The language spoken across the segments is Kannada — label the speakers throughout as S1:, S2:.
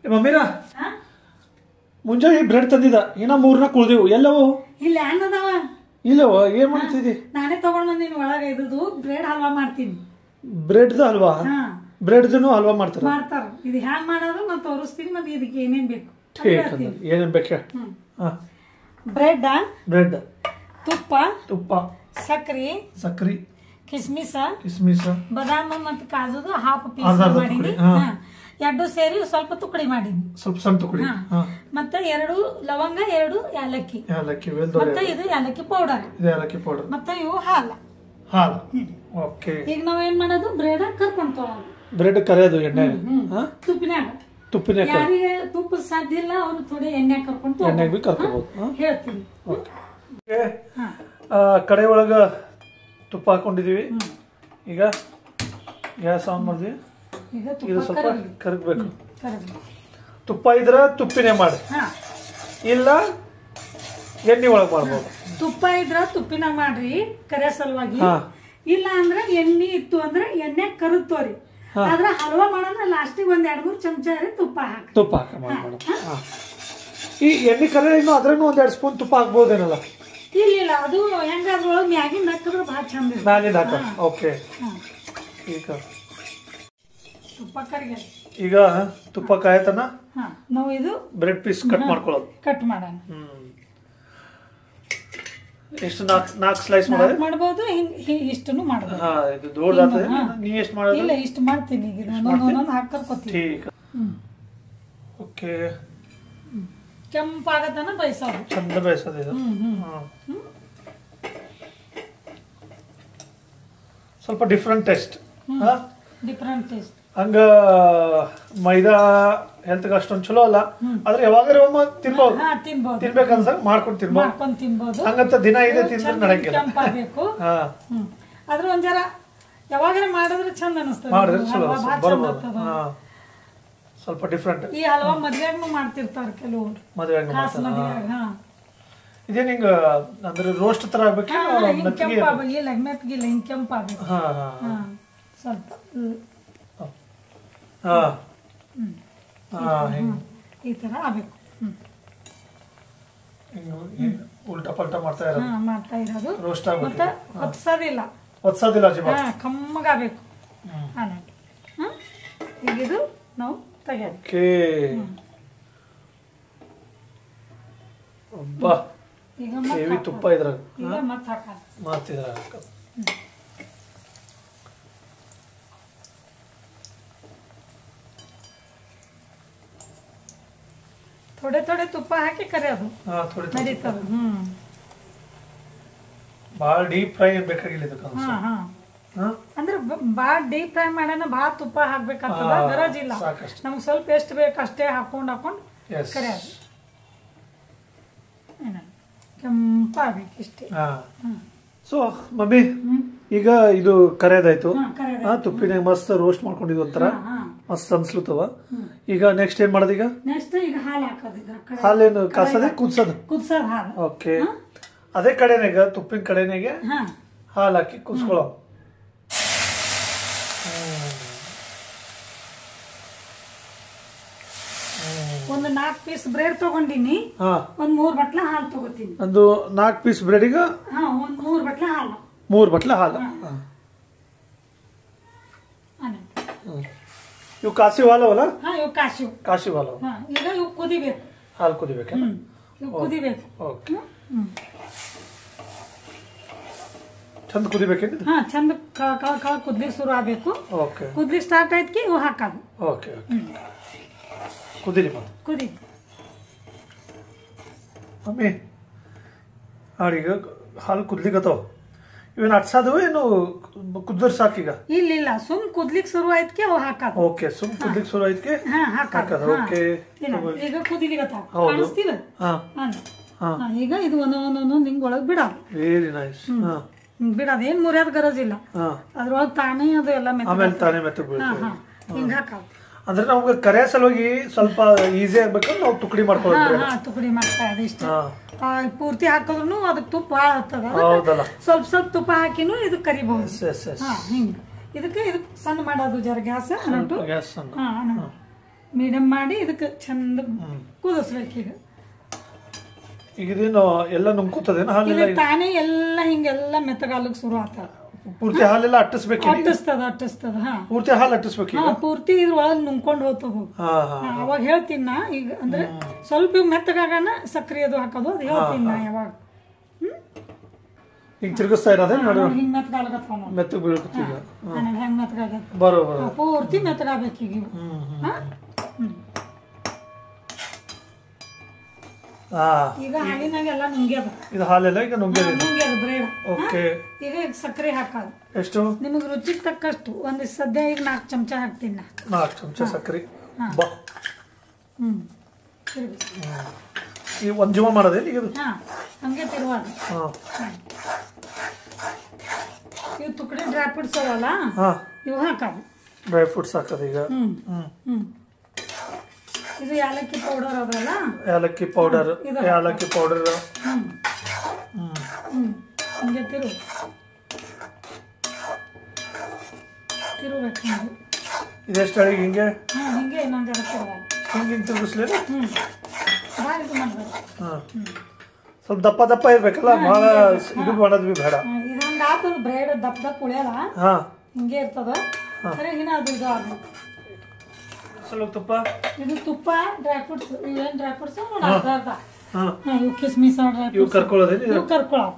S1: ಮಮ್ಮಿರಾ ಮುಂಜಾನೆ ಬ್ರೆಡ್ ತಂದಿದ್ದ ಇನ್ನ 3-4 ಉಳಿದಿವು ಎಲ್ಲವೋ
S2: ಇಲ್ಲ ಅನ್ನದವ
S1: ಇಲ್ಲವ ಏನ್ ಮಾಡ್ತಿದ್ದಿ
S2: ನಾನೇ ತಗೊಂಡ್ ಬಂದಿನಿ ಒಳಗೆ ಇದ್ದು ಬ್ರೆಡ್ ಹಲ್ವಾ ಮಾಡ್ತೀನಿ
S1: ಬ್ರೆಡ್ದು ಹಲ್ವಾ ಬ್ರೆಡ್ದು ಹಲ್ವಾ ಮಾಡ್ತಾರ
S2: ಇದು ಹ್ಯಾಂಗ್ ಮಾಡೋದು ನಾನು ತೋರಿಸ್ತೀನಿ ಮತ್ತೆ ಇದಕ್ಕೆ ಏನೇನ್ ಬೇಕು
S1: ಏನೇನ್ ಬೇಕು
S2: ಬ್ರೆಡ್
S1: ತುಪ್ಪ ಸಕ್ರಿ
S2: ಕಿಸ್ಮಿಸ್ ಬಾದಾಮ ಮತ್ತು ಕಾಜುದು ಹಾಫ್ ಪೀಸ್ ಮಾಡೀನಿ ಎರಡು ಸೇರಿ ಸ್ವಲ್ಪ ತುಕಡಿ ಮಾಡೀನಿ
S1: ಸ್ವಲ್ಪ ಸಣ್ಣ ತುಕಡಿ
S2: ಮತ್ತೆ 2 ಲವಂಗ 2 ಏಲಕ್ಕಿ ಮತ್ತೆ ಇದು ಏಲಕ್ಕಿ ಪೌಡರ್ ಮತ್ತೆ ಇವು ಹಾಲು
S1: ಓಕೆ
S2: ಈಗ ನಾವ್ ಏನ್ ಮಾಡೋದು ಬ್ರೆಡ್ ಕರ್ಕೊಂಡ್ ತಗೊಳ್ಳೋದು
S1: ಬ್ರೆಡ್ ಕರೆಯೋದು ಎಣ್ಣೆ
S2: ತುಪ್ಪಿನಾಗ ಯಾರಿಗೆ ತುಪ್ಪ ಸಾಧ್ಯ ಇಲ್ಲ ಅವ್ರು ಥೋಡೆ ಎಣ್ಣೆ ಕರ್ಕೊಂಡು ಹೇಳ್ತೀನಿ
S1: ಕಡೆ ಒಳಗ ತುಪ್ಪ ಹಾಕೊಂಡಿದೀವಿ ಈಗ ಗ್ಯಾಸ್ ಆನ್ ಮಾಡಿದ್ವಿ ಇದು ಸ್ವಲ್ಪ ಕರಗಬೇಕು ತುಪ್ಪ ಇದ್ರ ತುಪ್ಪಿನೇ ಮಾಡಿ ಇಲ್ಲ ಎಣ್ಣೆ ಒಳಗ್ ಮಾಡ್ಬೋದು
S2: ತುಪ್ಪ ಇದ್ರ ತುಪ್ಪಿನ ಮಾಡ್ರಿ ಕರೆ ಸಲುವಾಗಿ ಇಲ್ಲ ಅಂದ್ರೆ ಎಣ್ಣೆ ಇತ್ತು ಅಂದ್ರೆ ಎಣ್ಣೆ ಕರುತ್ತೋರಿ ಆದ್ರ ಹಲ್ವಾ ಮಾಡೋಣ ಲಾಸ್ಟಿಗೆ 1-2-3 ಚಮಚ ತುಪ್ಪ
S1: ಹಾಕ ಈ ಎಣ್ಣೆ ಕರೆ ಇನ್ನು ಅದ್ರನ್ನು 1-2 ಸ್ಪೂನ್ ತುಪ್ಪ ಹಾಕ್ಬೋದೇನಲ್ಲ
S2: ಇಲ್ಲ ಅದು ಹೆಂಗ ಅದ್ರೊಳಗೆ ಮ್ಯಾಗಿಂದ ಹಾಕಿದ್ರೆ ಭಾಳ ಚಂದ
S1: ಮ್ಯಾಗಿಂದ ಹಾಕ ಓಕೆ ಈಗ ತುಪ್ಪ ಕಾಯತನ
S2: ನಾವು ಇದು
S1: ಬ್ರೆಡ್ ಪೀಸ್ ಕಟ್ ಮಾಡ್ಕೊಳ್ಳೋದು
S2: ಕಟ್ ಮಾಡೋಣ
S1: ಎಷ್ಟು 4 ಸ್ಲೈಸ್
S2: ಮಾಡಬಹುದು ಇಷ್ಟನ್ನು ಮಾಡಬಹುದು
S1: ಇದು ದೊಡ್ಡದಾಗ್ತದೆ ನೀ ಎಷ್ಟು ಮಾಡೋದು
S2: ಇಲ್ಲ ಇಷ್ಟು ಮಾಡ್ತೀನಿ ಈಗ ಒಂದೊಂದು ಹಾಕರ್ಕೋತೀನಿ
S1: ठीक ಓಕೆ
S2: ಕೆಂಪಾಗತನ ಬಯಸೋದು
S1: ಚಂದ ಬಯಸೋದು ಇದು ಸ್ವಲ್ಪ ಡಿಫರೆಂಟ್ ಟೇಸ್ಟ್ ಹಂಗ ಮೈದಾ ಹೆಲ್ತ್ಗೆ ಅಷ್ಟೊಂದು ಚಲೋ ಅಲ್ಲ ಆದ್ರೆ ಯಾವಾಗಾರ ಒಮ್ಮೆ ತಿನ್ಬೇಕನ್ಸ ಮಾಡ್ಕೊಂಡು ತಿನ್ಬೋದು ಹಂಗಂತ ದಿನ ಇದೆ ತಿಂದ್ರೆ ನಡೆಯಂಗಿಲ್ಲ
S2: ಆದ್ರೆ ಒಂದ್ ಜರ ಯಾವಾಗಾರ ಮಾಡಿದ್ರೆ ಚಂದ ಅನಿಸ್ತದೆ
S1: ಮಾಡಿದ್ರೆ ಚಲೋ ಬರ್ಬೋದು ಸ್ವಲ್ಪ ಡಿಫರೆಂಟ್
S2: ಈ ಹಲ್ವಾ ಮದ್ವೆಗೂ ಮಾಡ್ತಿರ್ತಾರೆ ಕೆಲವರು
S1: ಮದ್ವೆಗ ಇದೇನು ಹಿಂಗ ಅಂದ್ರೆ ರೋಸ್ಟ್ ತರ ಆಗ್ಬೇಕು
S2: ಮೆತ್ತಗಿಲ್ಲ ಹಿಂಗ್ ಕೆಂಪಾಗಬೇಕು ಸ್ವಲ್ಪ ಈ ತರ ಆಗ್ಬೇಕು
S1: ಉಲ್ಟಾ ಪಲ್ಟಾ ಮಾಡ್ತಾ
S2: ಇರೋದು
S1: ರೋಸ್ಟ್
S2: ಮತ್ತೆ
S1: ಹೊತ್ಸೋದಿಲ್ಲ
S2: ಕಮ್ಮಗಾಗಬೇಕು ಈಗ ಇದು ನಾವು ತೆಗೆಯೋದು ಈಗ
S1: ಹೆವಿ ತುಪ್ಪ ಇದ್ರಾಗ
S2: ಮತ್ತೆ ಥೋಡೆ ತುಪ್ಪ ಹಾಕಿ ಕರೆಯೋದು ನಡೀತದೆ
S1: ಭಾಳ ಡೀಪ್ ಫ್ರೈ ಬೇಕಾಗಿಲ್ಲ
S2: ಅಂದ್ರೆ ಬಾಳ ಡೀಪ್ ಫ್ರೈ ಮಾಡೋಣ ಬಾಳ ತುಪ್ಪ ಹಾಕ್ಬೇಕಾಗ್ತದ ಗರಜಿಲ್ಲ ನಮ್ಗೆ ಸ್ವಲ್ಪ ಎಷ್ಟು ಬೇಕು ಅಷ್ಟೇ ಹಾಕೊಂಡು ಕರೆಯೋದು ಕೆಂಪಾಗಬೇಕು ಇಷ್ಟೇ
S1: ಸೊ ಮಮ್ಮಿ ಈಗ ಇದು ಕರೆಯೋದಾಯ್ತು ತುಪ್ಪಿನಾಗ ಮಸ್ತ್ ರೋಸ್ಟ್ ಮಾಡ್ಕೊಂಡಿದ್ವಿ ಒಂಥರ ಮಸ್ತ್ ಅನ್ಸ್ಲತ್ತವ ಈಗ ನೆಕ್ಸ್ಟ್ ಏನ್ ಮಾಡೋದು ಈಗ ಹಾಲೇನು ಕಾಸದೆ ಕುದ್ಸೋದು ಓಕೆ ಅದೇ ಕಡೆನಾಗ ತುಪ್ಪಿನ ಕಡೆನಾಗೆ ಹಾಲು ಹಾಕಿ ಕುದಿಸ್ಕೊಳ್ಳೋ
S2: ಒಂದು 4 ಪೀಸ್ ಬ್ರೆಡ್ ತಗೊಂಡಿನಿ ಒಂದ್ 3 ಬಟ್ಲ ಹಾಲು ತಗೋತೀನಿ
S1: ಒಂದು 4 ಪೀಸ್ ಬ್ರೆಡ್ಗ
S2: ಒಂದ್ 3 ಬಟ್ಲ ಹಾಲು
S1: 3 ಬಟ್ಲ ಹಾಲು ಇವು ಕಾಸಿ ಹಾಲವಲ್ಲ
S2: ಇವು
S1: ಕಾಸಿ ಹಾಲು
S2: ಈಗ ಇವು ಕುದಿಬೇಕು
S1: ಹಾಲು ಕುದಿಬೇಕು
S2: ಇವು ಕುದಿಬೇಕು
S1: ಓಕೆ ಚಂದ ಕುದಿಬೇಕೇನು
S2: ಚಂದ ಕುದ್ಲಿಕ್ಕೆ ಶುರು ಆಗ್ಬೇಕು
S1: ಓಕೆ
S2: ಕುದ್ಲಿಕ್ಕೆ ಸ್ಟಾರ್ಟ್ ಆಯ್ತು ಇವು ಹಾಕೋದು
S1: ಓಕೆ ಕುದಿಲಿ ಮತ್ತೆ
S2: ಕುದಿ
S1: ಮಮ್ಮಿ ಈಗ ಹಾಲು ಕುದ್ಲಿಕ್ಕತ್ತವ ಇವೇನು ಅಟ್ಸೋದು ಏನು ಕುದ್ರ ಸಾಕೀಗ
S2: ಇಲ್ಲ ಸುಮ್ ಕುದ್ಲಿಕ್ಕೆ ಶುರು ಆಯ್ತಕ್ಕೆ ಅವು ಹಾಕೋದು
S1: ಓಕೆ ಸುಮ್ ಕುದ್ಲಿಕ್ಕೆ ಶುರು ಆಯ್ತಕ್ಕೆ ಹಾಕೋದು ಓಕೆ
S2: ಈಗ ಕುದಿಲಿಕತ್ತಾವ ಕಾಣಿಸ್ತಿಲ್ಲ ಈಗ ಇದು ಒಂದೊಂದು ಹಿಂಗ್ ಒಳಗೆ ಬಿಡೋದು
S1: ವೆರಿ ನೈಸ್
S2: ಬಿಡೋದು ಏನ್ ಮುರಿಯೋದು ಗರಜಿಲ್ಲ ಅದ್ರೊಳಗೆ ತಾನೇ ಅದು ಎಲ್ಲ
S1: ಆಮೇಲೆ ತಾನೇ ಮೆತ್ತಗೆ
S2: ಹಿಂಗ ಹಾಕೋದು
S1: ಅಂದ್ರೆ ನಮ್ಗೆ ಕರೆ ಸಲುವಾಗಿ ಸ್ವಲ್ಪ ಈಸಿ ಆಗ್ಬೇಕಂದ್ರೆ ನಾವು ತುಕಡಿ ಮಾಡ್ಕೊಳ್ಳೋದು
S2: ತುಕಡಿ ಮಾಡ್ತಾ ಇಷ್ಟ ಪೂರ್ತಿ ಹಾಕಿದ್ರು ಅದಕ್ಕೆ ತುಪ್ಪ ಭಾಳ ಆಗ್ತದ ಸ್ವಲ್ಪ ತುಪ್ಪ ಹಾಕಿನೂ ಇದು ಕರಿಬಹುದು ಹಿಂಗ ಇದಕ್ಕೆ ಸಣ್ಣ ಮಾಡೋದು ಜರ ಗ್ಯಾಸ್ ಮೀಡಿಯಂ ಮಾಡಿ ಇದಕ್ಕೆ ಚಂದ ಕುದಿಸ್ಬೇಕೀಗ.
S1: ಈಗ ಇದೇನು ಎಲ್ಲ ನುಂಗ್ಕೋತದೇನು ಹಾಲೆಲ್ಲ?
S2: ತಾನೇ ಎಲ್ಲ ಹಿಂಗೆಲ್ಲ ಮೆತ್ತಗಾಲಕ್ಕೆ ಶುರು ಆಗ್ತದ.
S1: ಪೂರ್ತಿ ಹಾಲೆಲ್ಲ ಅಟ್ಟಿಸ್ಬೇಕು?
S2: ಅಟ್ಟಿಸ್ತದ.
S1: ಪೂರ್ತಿ ಹಾಲು ಅಟ್ಟಿಸ್ಬೇಕು?
S2: ಪೂರ್ತಿ ಇದ್ರ ಒಳಗೆ ನುಂಗ್ಕೊಂಡು ಹೋಗ್ತದ. ಅವಾಗ ಹೇಳ್ತೀನಿ ನಾ ಈಗ, ಅಂದ್ರೆ ಸ್ವಲ್ಪ ಮೆತ್ತಗಾಗನ ಸಕ್ರೆ ಅದು ಹಾಕೋದು, ಅದು ಹೇಳ್ತೀನಿ ನಾ ಯಾವಾಗ.
S1: ಈಗ ತಿರ್ಗಿಸ್ತಾ ಇರೋದೇ ನೋಡಿ,
S2: ಹಿಂಗ್ ಮೆತ್ತಗಾಲಕತ್ವ
S1: ಮೆತ್ತಗೆ ಬೀಳ್ಕೊತೀಗ.
S2: ಹೆಂಗ್ ಮೆತ್ತಗಾಗತ್ತ
S1: ಬರೋಬರ
S2: ಪೂರ್ತಿ ಮೆತ್ತಗಾಗಬೇಕೀಗ. ಈಗ ಹಾಲಿನಾಗೆಲ್ಲ ನುಂಗ್ಯದ.
S1: ಇದು ಹಾಲೆಲ್ಲ ಈಗ ನುಂಗ್ಯದ
S2: ಬ್ರೆಡ್.
S1: ಓಕೆ.
S2: ಈಗ ಸಕ್ಕರೆ ಹಾಕೋದು
S1: ಎಷ್ಟು?
S2: ನಿಮಗೆ ರುಚಿಗೆ ತಕ್ಕಷ್ಟು. ಒಂದು ಸದ್ಯ ಈಗ 4 ಚಮಚ ಹಾಕ್ತೀನಿ ನಾ.
S1: 4 ಚಮಚ ಸಕ್ಕರೆ. ಈ ಒಂದು ಜೀವ ಮಾಡೋದೇ ಈಗ?
S2: ಹಂಗೆ ತಿರುವಾಗ. ಇವು ತುಕಡಿ ಡ್ರೈ ಫ್ರೂಟ್ಸ್ ಅವಲ್ಲ, ಇವು ಹಾಕೋದು.
S1: ಡ್ರೈ ಫ್ರೂಟ್ಸ್ ಹಾಕೋದು ಈಗ.
S2: ಇದು ಏಲಕ್ಕಿ ಪೌಡರ್ ಅದಲ್ಲ,
S1: ಏಲಕ್ಕಿ ಪೌಡರ್. ಏಲಕ್ಕಿ ಪೌಡರ್
S2: ಹಿಂಗೆ ತಿರುಬೇಕು.
S1: ಇದೆಷ್ಟು ಅಡಿಗೆ ಹಿಂಗೆ?
S2: ಹಿಂಗೆ ಇನ್ನೊಂದು
S1: ಹಿಂಗೆ ತಿರುಗಿಸ್ಲೇನು?
S2: ಇದು ಮಾಡ್ಬೇಕು.
S1: ಸ್ವಲ್ಪ ದಪ್ಪ ದಪ್ಪ ಇರ್ಬೇಕಲ್ಲ, ಬಹಳ ಇದು ಮಾಡೋದು ಬೇಡ.
S2: ಇದೊಂದು ಆತದ ಬ್ರೆಡ್ ದಪ್ಪ ದಪ್ಪ ಉಳಿಯಲ್ಲ, ಹಿಂಗೆ ಇರ್ತದ. ಸರಿಗಿನ ಅದು ಇದು ಆಗ್ಬೇಕು.
S1: ಸ್ವಲ್ಪ ತುಪ್ಪ.
S2: ಇದು ತುಪ್ಪ, ಡ್ರೈ ಫ್ರೂಟ್ಸ್. ಇವೇನು ಡ್ರೈ ಫ್ರೂಟ್ಸ್ ಅರ್ಧ. ಇವು ಕಿಸ್ಮಿಸ್ ಡ್ರೈ ಫ್ರೂಟ್ಸ್
S1: ಕರ್ಕೊಳ್ಳೋದು.
S2: ಇವು ಕರ್ಕೊಳ್ಳೋದು.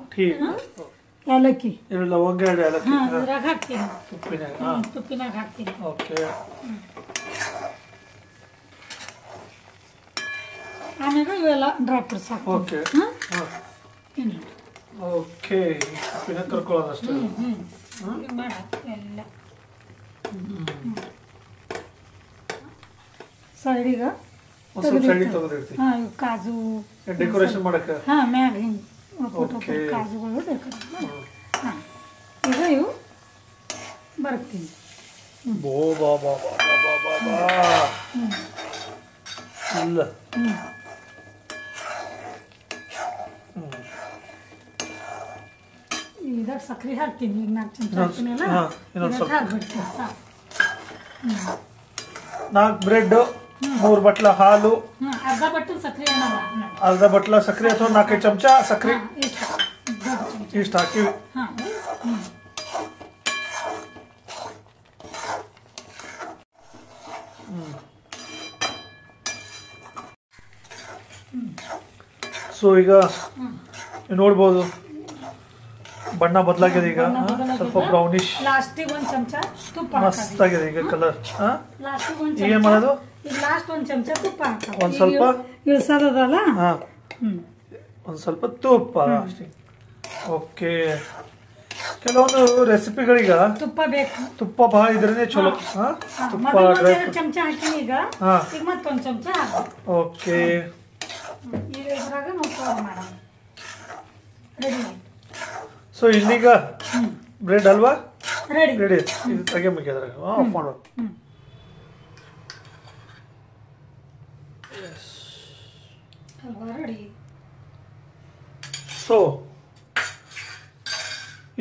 S2: ಏಲಕ್ಕಿ,
S1: ಲವಂಗ, ಏಲಕ್ಕಿ
S2: ಇದ್ರಾಗ ಹಾಕ್ತೀನಿ. ತುಪ್ಪಿನಾಗ ಹಾಕ್ತೀನಿ.
S1: ಓಕೆ.
S2: ಆಮ್ಯಾಗ ಇವೆಲ್ಲ ಡ್ರೈ ಫ್ರೂಟ್ಸ್ ಹಾಕ್ತೀನಿ.
S1: Okay okay. ತುಪ್ಪಿನಾಗ ಕರ್ಕೊಳ್ಳೋದು ಅಷ್ಟೇ.
S2: ಮಾಡ ಎಲ್ಲ ಸೈಡಿಗ ಕಾಜು
S1: ಡೆಕೋರೇಷನ್ ಮಾಡಕ್ಕೆ.
S2: ಮ್ಯಾಗ ಹಿಂಗೆ ಕಾಜುಗಳು ಡೆಕೋರೇಷನ್ ಮಾಡಿ. ಈಗ ಇವು ಬರ್ತೀನಿ.
S1: ಇಲ್ಲ
S2: ಇದಾಗ ಸಕ್ಕರೆ ಹಾಕ್ತೀನಿ. ಈಗ 4 ಚಮಚ ಹಾಕ್ತೀನಲ್ಲ, ಹಾಕ್ಬಿಡ್ತೀನಿ.
S1: 4 ಬ್ರೆಡ್, 3 ಬಟ್ಲ ಹಾಲು,
S2: ಅರ್ಧ ಬಟ್ಲು ಸಕ್ಕರೆ,
S1: ಅರ್ಧ ಬಟ್ಲ ಸಕ್ಕರೆ ಅಥವಾ 4 ಚಮಚ ಸಕ್ಕರೆ ಇಷ್ಟು ಹಾಕಿ. ಸೊ ಈಗ ನೋಡ್ಬೋದು ಬಣ್ಣ ಬದಲಾಗಿದೆ. ಈಗ ಸ್ವಲ್ಪ ಬ್ರೌನಿಶ್.
S2: ಲಾಸ್ಟಿಗೆ 1 ಚಮಚ ತುಪ್ಪ.
S1: ಮಸ್ತ್ ಆಗಿದೆ ಈಗ ಕಲರ್.
S2: ಲಾಸ್ಟಿಗೆ
S1: ಏನ್ ಮಾಡೋದು?
S2: ಈಗ ಲಾಸ್ಟ್ 1 ಚಮಚ ತುಪ್ಪ ಹಾಕೋದು.
S1: ಒಂದು ಸ್ವಲ್ಪ
S2: ಇಳಿಸೋದಲ್ಲ,
S1: ಒಂದು ಸ್ವಲ್ಪ ತುಪ್ಪ ಅಷ್ಟೇ. ಓಕೆ. ಕೆಲವೊಂದು ರೆಸಿಪಿಗಳೀಗ ತುಪ್ಪ
S2: ಬೇಕು.
S1: ತುಪ್ಪ ಬಹಳ ಇದ್ರೇನೆ ಚಲೋ. ತುಪ್ಪ
S2: 2 ಚಮಚ ಹಾಕಿನಿ. ಈಗ ಮತ್ತೊಂದು ಚಮಚ ಹಾಕಿ.
S1: ಓಕೆ.
S2: ಈಗ ಇದ್ರಾಗ ನಾವು ಮಾಡೋಣ. ರೆಡಿ.
S1: ಸೊ ಇಲ್ಲಿಗ ಬ್ರೆಡ್ ಹಲ್ವಾ
S2: ರೆಡಿ.
S1: ರೆಡಿ. ಇದು ತೆಗೆ ಮುಗಿಯೋದ್ರಾಗ ಆಫ್ ಮಾಡೋದು.
S2: ಹಲ್ವಾ ರೆಡಿ.
S1: ಸೊ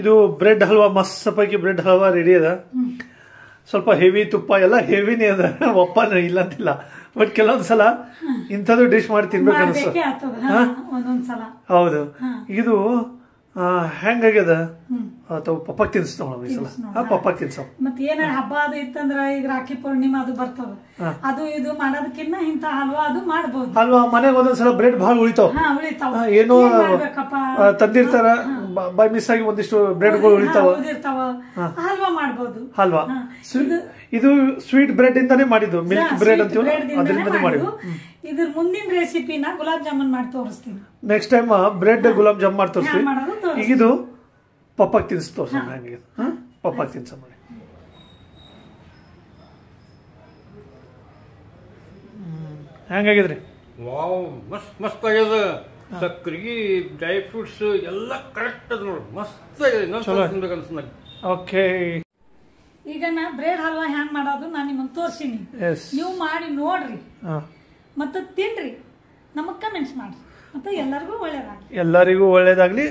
S1: ಇದು ಬ್ರೆಡ್ ಹಲ್ವಾ, ಮಸ್ತ್ ಪೈಕಿ ಬ್ರೆಡ್ ಹಲ್ವಾ ರೆಡಿ ಅದ. ಸ್ವಲ್ಪ ಹೆವಿ ತುಪ್ಪ ಎಲ್ಲ ಹೆವಿನೇ ಅದ, ಒಪ್ಪನ ಇಲ್ಲ ಅಂತಿಲ್ಲ. ಬಟ್ ಕೆಲವೊಂದ್ಸಲ ಇಂಥದ್ದು ಡಿಶ್ ಮಾಡಿ ತಿನ್ಬೇಕು ಅನ್ಸ. ಹೌದು. ಇದು ಹೆಂಗಾಗ್ಯದ ಅಥವಾ ಪಪ್ಪಕ್ ತಿನ್ಸ್ತಾವ ಈ ಸಲ. ಪಪ್ಪಕ್ ತಿನ್ಸಾವ.
S2: ಮತ್ತೆ ಏನಾರ ಹಬ್ಬ ಅದು ಇತ್ತಂದ್ರ ಈಗ ರಾಖಿ ಪೂರ್ಣಿಮಾ ಅದು ಬರ್ತದ, ಅದು ಇದು ಮಾಡೋದಕ್ಕಿಂತ ಇಂತ ಹಲ್ವಾ ಅದು ಮಾಡ್ಬೋದು.
S1: ಹಲ್ವಾ ಮನೆಗೆ ಒಂದೊಂದ್ಸಲ ಬ್ರೆಡ್ ಭಾಳ ಉಳಿತಾವ. ಏನೋ ತಂದಿರ್ತಾರ, ಬೈ ಮಿಸ್ ಆಗಿ ಒಂದಿಷ್ಟು ಬ್ರೆಡ್ಗಳು ಉಳಿತಾವ,
S2: ಹಲ್ವಾ ಮಾಡ್ಬೋದು.
S1: ಹಲ್ವಾ ಇದು ಸ್ವೀಟ್ ಬ್ರೆಡ್ ಇಂದಾನೇ ಮಾಡಿದ್ದು, ಮಿಲ್ಕ್ ಬ್ರೆಡ್ ಅಂತೀವಿ, ಅದರಿಂದಾನೇ ಮಾಡಿದ್ದು.
S2: ಇದ್ರ ಮುಂದಿನ ರೆಸಿಪಿನ ಗುಲಾಬ್ ಜಾಮೂನ್ ಮಾಡಿ ತೋರಿಸ್ತೀನಿ.
S1: Next time bread gulab jamun ಮಾಡಿ ತೋರಿಸ್ತೀವಿ. ಈಗ ಇದು ಪಪ್ಪಕ್ ತಿನ್ಸ್ ತೋರ್ಸೋಣ. ಹೆಂಗೆ ಪಪ್ಪಕ್ ತಿನ್ಸ ಮಾಡಿ. ಹೆಂಗಾಗಿದ್ರಿ?
S3: ವಾವ್, ಮಸ್ತ್ ಮಸ್ತ್ ಆಗ್ಯದ. ಸಕ್ರಿ, ಡ್ರೈ ಫ್ರೂಟ್ಸ್ ಎಲ್ಲ ಕರೆಕ್ಟ್ ಅದ ನೋಡಿ, ಮಸ್ತ್ ಆಗಿದೆ.
S1: ಓಕೆ.
S2: ಈಗ ನಾ ಬ್ರೆಡ್ ಹಲ್ವಾ ಹ್ಯಾಂಗ್ ಮಾಡೋದು ನಾನು ನಿಮಗೆ ತೋರ್ಸಿನಿ. ನೀವು ಮಾಡಿ ನೋಡ್ರಿ, ಮತ್ತೆ ತಿನ್ರಿ, ನಮಗ್ ಕಮೆಂಟ್ಸ್ ಮಾಡ್ರಿ, ಮತ್ತೆ ಎಲ್ಲರಿಗೂ ಒಳ್ಳೇದಾಗ್ಲಿ.
S1: ಎಲ್ಲರಿಗೂ ಒಳ್ಳೇದಾಗ್ಲಿ.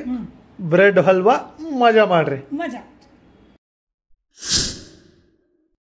S1: ಬ್ರೆಡ್ ಹಲ್ವಾ ಮಜಾ ಮಾಡ್ರಿ.
S2: ಮಜಾ.